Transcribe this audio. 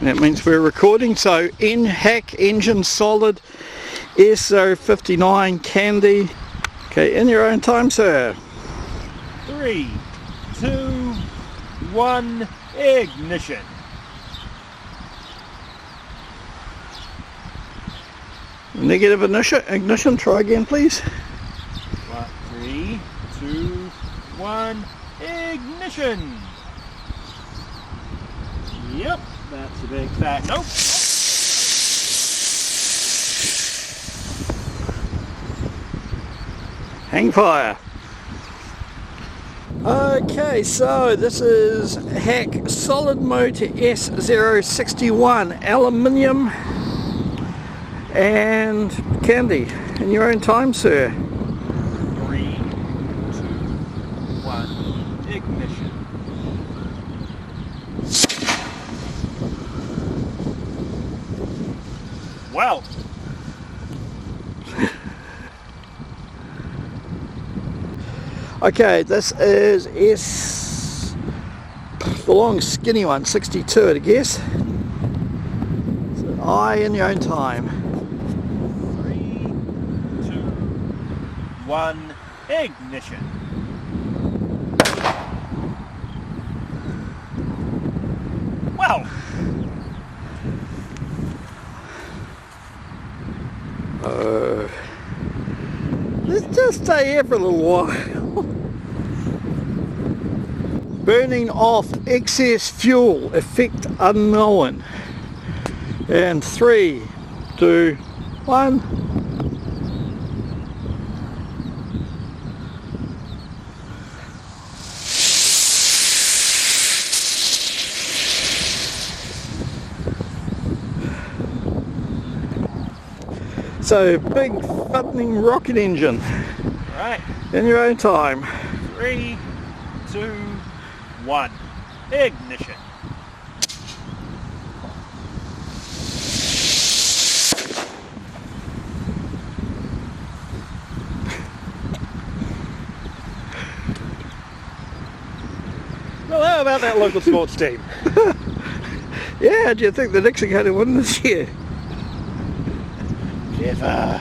That means we're recording. So HAAC engine solid, SO59 Candy. Okay, in your own time, sir. 3, 2, 1, ignition. Negative ignition. Try again, please. 3, 2, 1, ignition. Yep, that's a big fat nope. Hang fire. Okay, so this is HAAC solid motor S061 aluminium and Candy. In your own time, sir. 3, 2, 1, ignition. Wow. Okay, this is the long skinny one, 62 I guess. So an I in your own time. 3, 2, 1, ignition. Wow. Let's just stay here for a little while. Burning off excess fuel, effect unknown. And 3, 2, 1. So, big fucking rocket engine. Right. In your own time. 3, 2, 1, ignition. Well, how about that local sports team? Yeah, do you think the Knicks are going to win this year? Never.